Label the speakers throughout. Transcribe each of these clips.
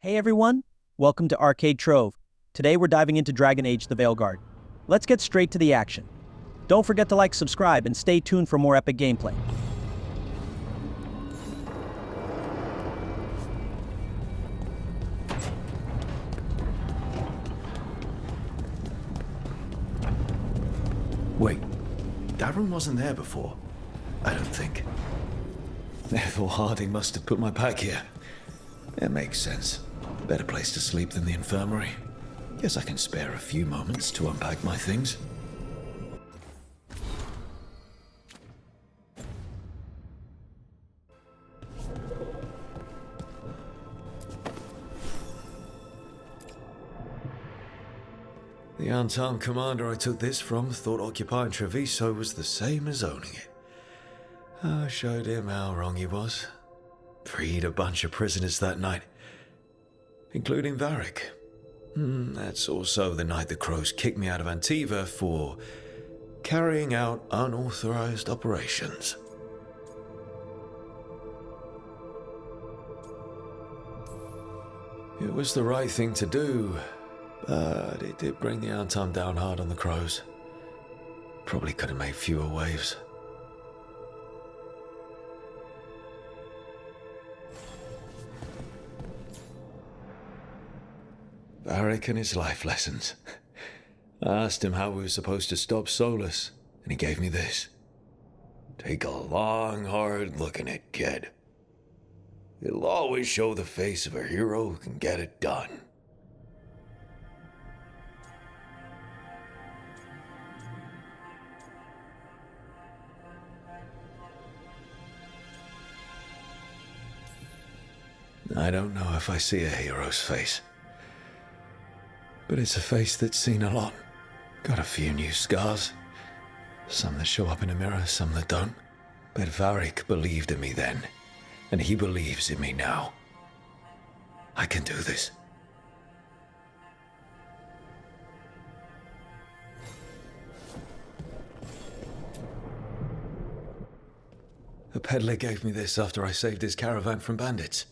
Speaker 1: Hey everyone, welcome to ArcadeTrove. Today we're diving into Dragon Age the Veilguard. Let's get straight to the action. Don't forget to like, subscribe, and stay tuned for more epic gameplay.
Speaker 2: Wait, that room wasn't there before, I don't think. Therefore Harding must have put my pack here. It makes sense. Better place to sleep than the infirmary. Guess I can spare a few moments to unpack my things. The unarmed commander I took this from thought occupying Treviso was the same as owning it. I showed him how wrong he was. Freed a bunch of prisoners that night, including Varric. That's also the night the Crows kicked me out of Antiva for carrying out unauthorized operations. It was the right thing to do, but it did bring the Antam down hard on the Crows. Probably could have made fewer waves. Varric and his life lessons. I asked him how we were supposed to stop Solus, and he gave me this. Take a long, hard look at it, kid. It'll always show the face of a hero who can get it done. I don't know if I see a hero's face. But it's a face that's seen a lot. Got a few new scars. Some that show up in a mirror, some that don't. But Varric believed in me then, and he believes in me now. I can do this. A peddler gave me this after I saved his caravan from bandits.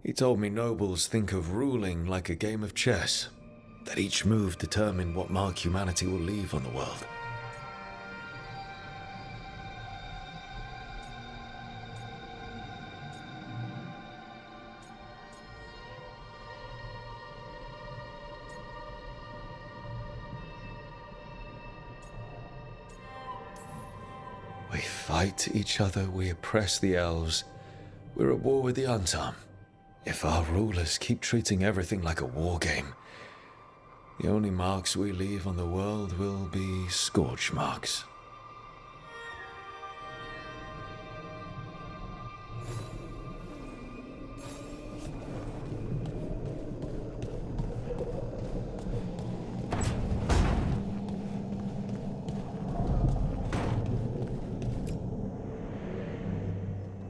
Speaker 2: He told me nobles think of ruling like a game of chess, that each move determined what mark humanity will leave on the world. We fight each other, we oppress the elves. We're at war with the Unarmed. If our rulers keep treating everything like a war game, the only marks we leave on the world will be scorch marks.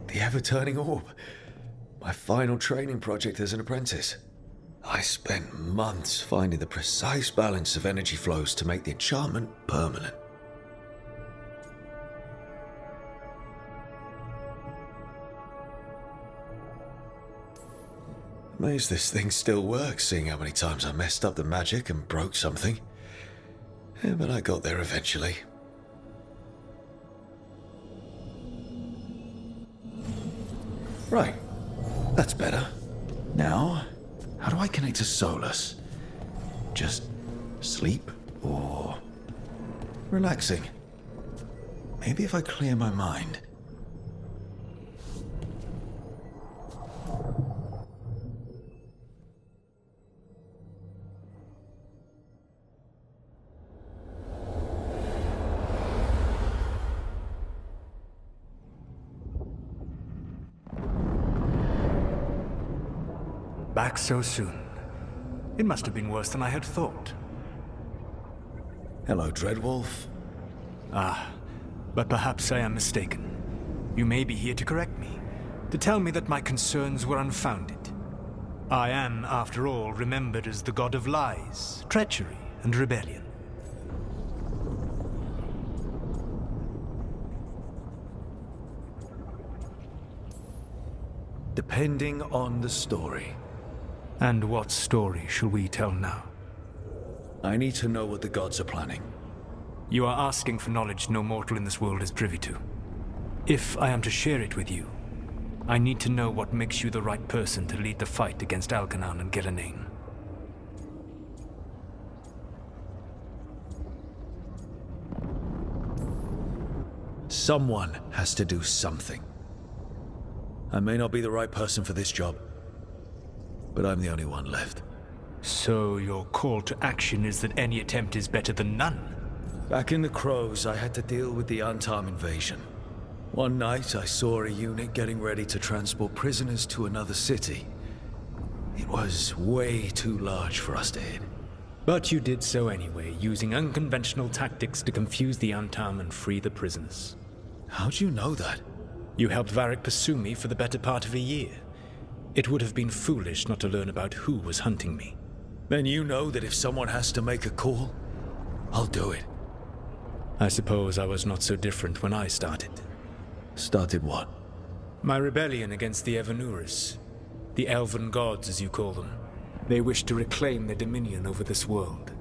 Speaker 2: The ever-turning orb. My final training project as an apprentice. I spent months finding the precise balance of energy flows to make the enchantment permanent. Amazed this thing still works, seeing how many times I messed up the magic and broke something. Yeah, but I got there eventually. Right, that's better. Now, how do I connect to Solus? Just sleep or relaxing? Maybe if I clear my mind.
Speaker 3: Back so soon. It must have been worse than I had thought.
Speaker 2: Hello, Dreadwolf.
Speaker 3: But perhaps I am mistaken. You may be here to correct me, to tell me that my concerns were unfounded. I am, after all, remembered as the god of lies, treachery, and rebellion.
Speaker 2: Depending on the story.
Speaker 3: And what story shall we tell now?
Speaker 2: I need to know what the gods are planning.
Speaker 3: You are asking for knowledge no mortal in this world is privy to. If I am to share it with you, I need to know what makes you the right person to lead the fight against Algernon and Gillenane.
Speaker 2: Someone has to do something. I may not be the right person for this job, but I'm the only one left.
Speaker 3: So your call to action is that any attempt is better than none?
Speaker 2: Back in the Crows, I had to deal with the Antam invasion. One night, I saw a unit getting ready to transport prisoners to another city. It was way too large for us to hit.
Speaker 3: But you did so anyway, using unconventional tactics to confuse the Antam and free the prisoners.
Speaker 2: How'd you know that?
Speaker 3: You helped Varric pursue me for the better part of a year. It would have been foolish not to learn about who was hunting me.
Speaker 2: Then you know that if someone has to make a call, I'll do it.
Speaker 3: I suppose I was not so different when I started.
Speaker 2: Started what?
Speaker 3: My rebellion against the Evanuris. The Elven Gods, as you call them. They wish to reclaim their dominion over this world.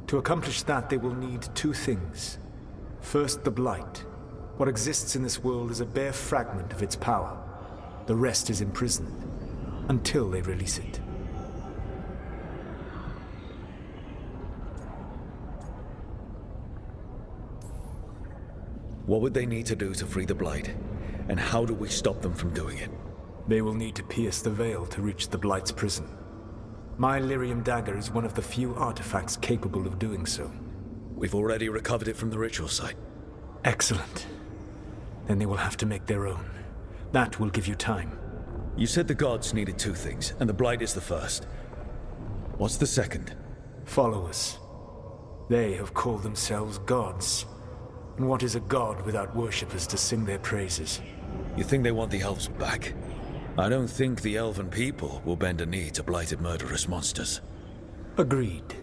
Speaker 3: To accomplish that, they will need two things. First, the Blight. What exists in this world is a bare fragment of its power. The rest is imprisoned, until they release it.
Speaker 2: What would they need to do to free the Blight? And how do we stop them from doing it?
Speaker 3: They will need to pierce the veil to reach the Blight's prison. My Lyrium dagger is one of the few artifacts capable of doing so.
Speaker 2: We've already recovered it from the ritual site.
Speaker 3: Excellent. Then they will have to make their own. That will give you time.
Speaker 2: You said the gods needed two things, and the Blight is the first. What's the second?
Speaker 3: Followers. They have called themselves gods. And what is a god without worshippers to sing their praises?
Speaker 2: You think they want the elves back? I don't think the elven people will bend a knee to blighted murderous monsters.
Speaker 3: Agreed.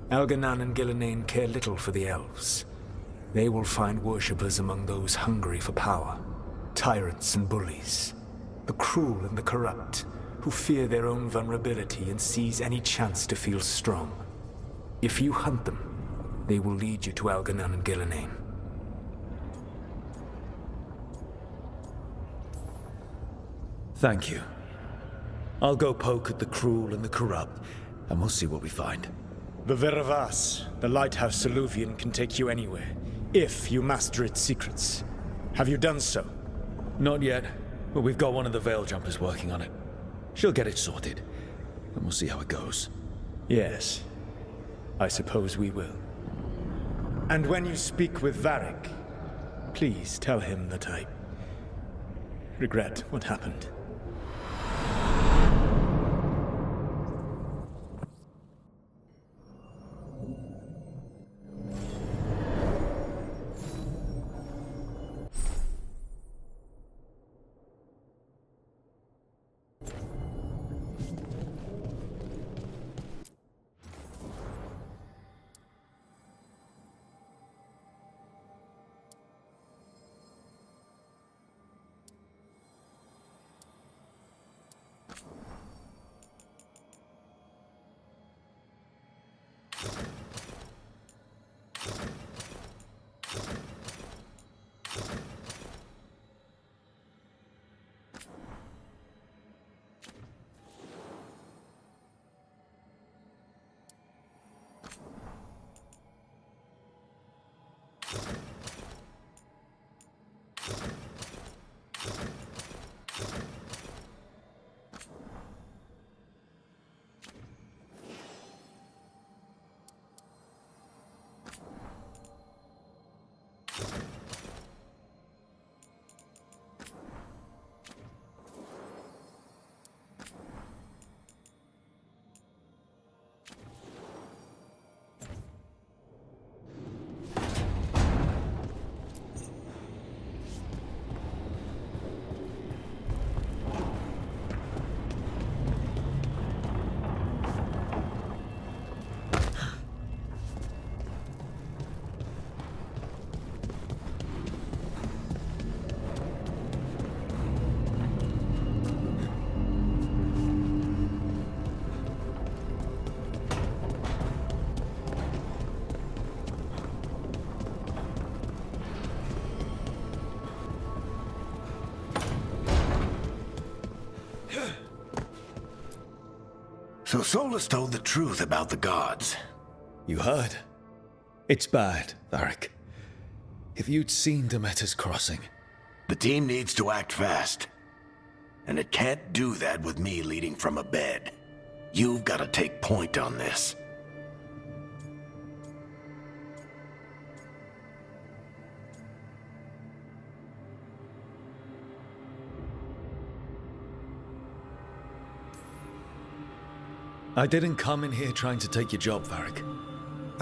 Speaker 3: Algernon and Gillenane care little for the elves. They will find worshippers among those hungry for power. Tyrants and bullies. The cruel and the corrupt, who fear their own vulnerability and seize any chance to feel strong. If you hunt them, they will lead you to Algernon and Gillenane.
Speaker 2: Thank you. I'll go poke at the cruel and the corrupt, and we'll see what we find.
Speaker 3: The Veravas, the lighthouse Soluvian, can take you anywhere, if you master its secrets. Have you done so?
Speaker 2: Not yet, but we've got one of the Veil Jumpers working on it. She'll get it sorted, and we'll see how it goes.
Speaker 3: Yes, I suppose we will. And when you speak with Varric, please tell him that I regret what happened.
Speaker 4: So Solus told the truth about the gods.
Speaker 2: You heard? It's bad, Varric. If you'd seen Demeter's crossing...
Speaker 4: The team needs to act fast. And it can't do that with me leading from a bed. You've got to take point on this.
Speaker 2: I didn't come in here trying to take your job, Varric.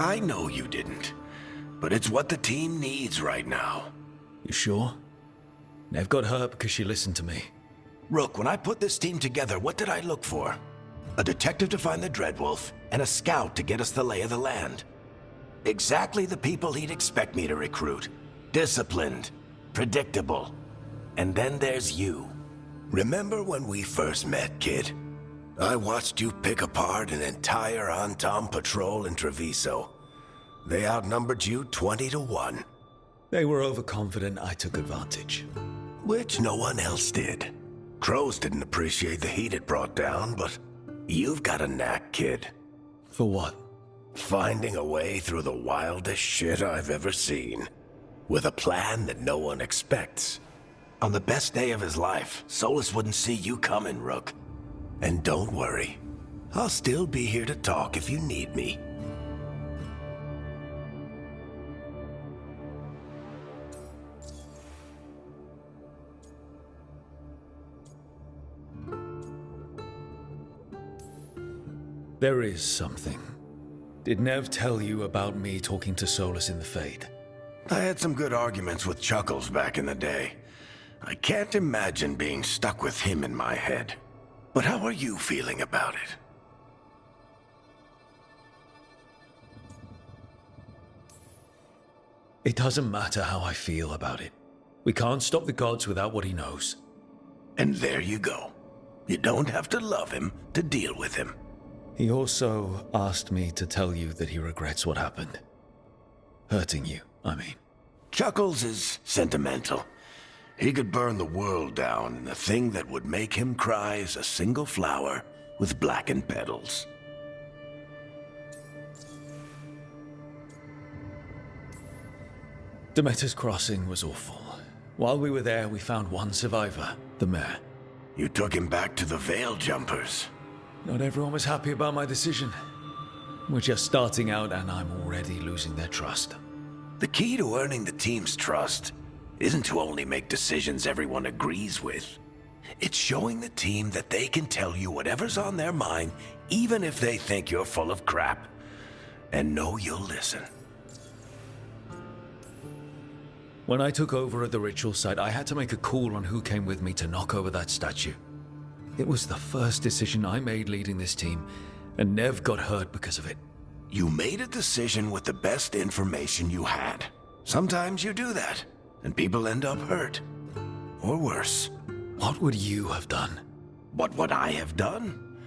Speaker 4: I know you didn't. But it's what the team needs right now.
Speaker 2: You sure? Nev got hurt because she listened to me.
Speaker 4: Rook, when I put this team together, what did I look for? A detective to find the Dreadwolf, and a scout to get us the lay of the land. Exactly the people he'd expect me to recruit. Disciplined, predictable. And then there's you. Remember when we first met, kid? I watched you pick apart an entire Anton patrol in Treviso. They outnumbered you 20-1.
Speaker 2: They were overconfident. I took advantage.
Speaker 4: Which no one else did. Crows didn't appreciate the heat it brought down, but you've got a knack, kid.
Speaker 2: For what?
Speaker 4: Finding a way through the wildest shit I've ever seen. With a plan that no one expects. On the best day of his life, Solus wouldn't see you coming, Rook. And don't worry. I'll still be here to talk if you need me.
Speaker 2: There is something. Did Nev tell you about me talking to Solus in the Fade?
Speaker 4: I had some good arguments with Chuckles back in the day. I can't imagine being stuck with him in my head. But how are you feeling about it?
Speaker 2: It doesn't matter how I feel about it. We can't stop the gods without what he knows.
Speaker 4: And there you go. You don't have to love him to deal with him.
Speaker 2: He also asked me to tell you that he regrets what happened. Hurting you, I mean.
Speaker 4: Chuckles is sentimental. He could burn the world down, and the thing that would make him cry is a single flower with blackened petals.
Speaker 2: Demeter's crossing was awful. While we were there, we found one survivor, the mayor.
Speaker 4: You took him back to the Veil Jumpers.
Speaker 2: Not everyone was happy about my decision. We're just starting out, and I'm already losing their trust.
Speaker 4: The key to earning the team's trust isn't to only make decisions everyone agrees with. It's showing the team that they can tell you whatever's on their mind, even if they think you're full of crap. And know you'll listen.
Speaker 2: When I took over at the ritual site, I had to make a call on who came with me to knock over that statue. It was the first decision I made leading this team, and Nev got hurt because of it.
Speaker 4: You made a decision with the best information you had. Sometimes you do that, and people end up hurt. Or worse.
Speaker 2: What would you have done?
Speaker 4: What would I have done?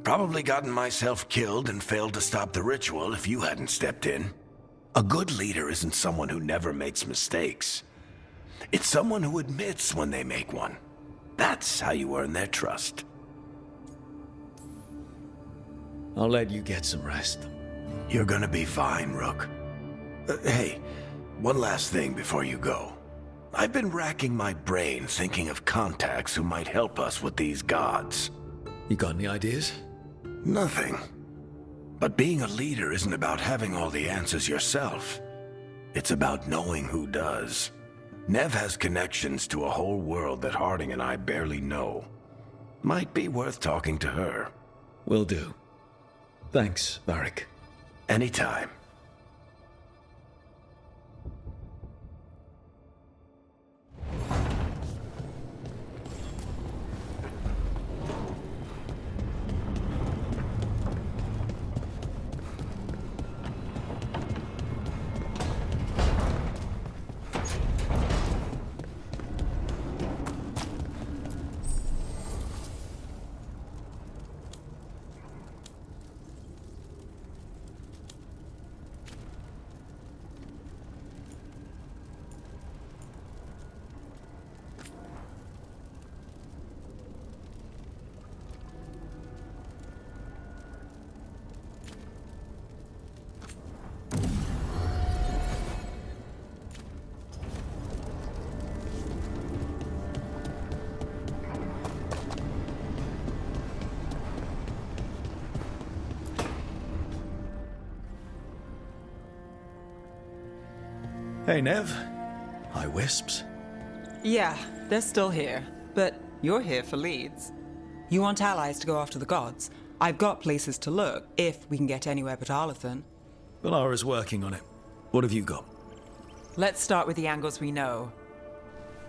Speaker 4: Probably gotten myself killed and failed to stop the ritual if you hadn't stepped in. A good leader isn't someone who never makes mistakes. It's someone who admits when they make one. That's how you earn their trust.
Speaker 2: I'll let you get some rest.
Speaker 4: You're gonna be fine, Rook. Hey, one last thing before you go. I've been racking my brain thinking of contacts who might help us with these gods.
Speaker 2: You got any ideas?
Speaker 4: Nothing. But being a leader isn't about having all the answers yourself. It's about knowing who does. Nev has connections to a whole world that Harding and I barely know. Might be worth talking to her.
Speaker 2: Will do. Thanks, Varric.
Speaker 4: Anytime.
Speaker 2: Hey, Nev. Hi, Wisps.
Speaker 5: Yeah, they're still here, but you're here for leads. You want allies to go after the gods? I've got places to look, if we can get anywhere but Arlathan.
Speaker 2: Valara's working on it. What have you got?
Speaker 5: Let's start with the angles we know.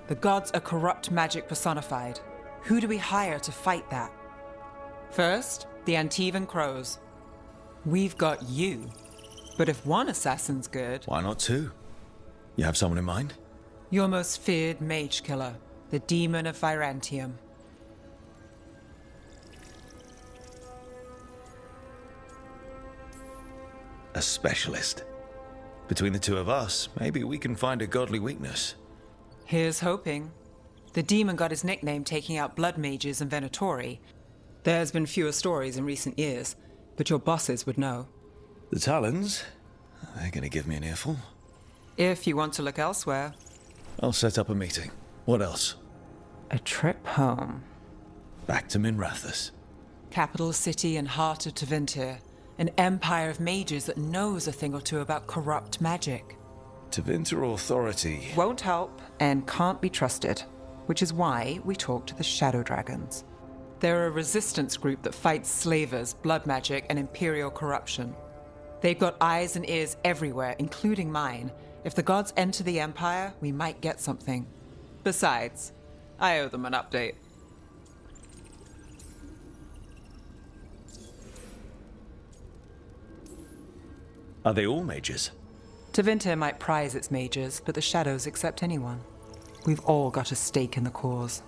Speaker 5: The gods are corrupt magic personified. Who do we hire to fight that? First, the Antivan Crows. We've got you. But if one assassin's good...
Speaker 2: Why not two? You have someone in mind?
Speaker 5: Your most feared mage killer, the Demon of Virantium.
Speaker 2: A specialist. Between the two of us, maybe we can find a godly weakness.
Speaker 5: Here's hoping. The demon got his nickname taking out blood mages and Venatori. There's been fewer stories in recent years, but your bosses would know.
Speaker 2: The Talons? They're gonna give me an earful.
Speaker 5: If you want to look elsewhere.
Speaker 2: I'll set up a meeting. What else?
Speaker 5: A trip home.
Speaker 2: Back to Minrathous.
Speaker 5: Capital city and heart of Tevinter. An empire of mages that knows a thing or two about corrupt magic.
Speaker 2: Tevinter Authority.
Speaker 5: Won't help and can't be trusted, which is why we talk to the Shadow Dragons. They're a resistance group that fights slavers, blood magic, and imperial corruption. They've got eyes and ears everywhere, including mine. If the gods enter the Empire, we might get something. Besides, I owe them an update.
Speaker 2: Are they all mages?
Speaker 5: Tevinter might prize its mages, but the Shadows accept anyone. We've all got a stake in the cause.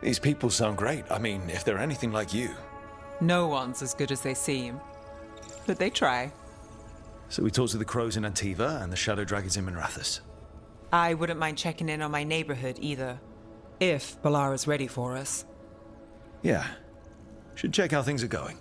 Speaker 2: These people sound great. I mean, if they're anything like you.
Speaker 5: No one's as good as they seem. But they try.
Speaker 2: So we talked to the Crows in Antiva and the Shadow Dragons in Minrathous.
Speaker 5: I wouldn't mind checking in on my neighborhood either. If Balara's ready for us.
Speaker 2: Yeah. Should check how things are going.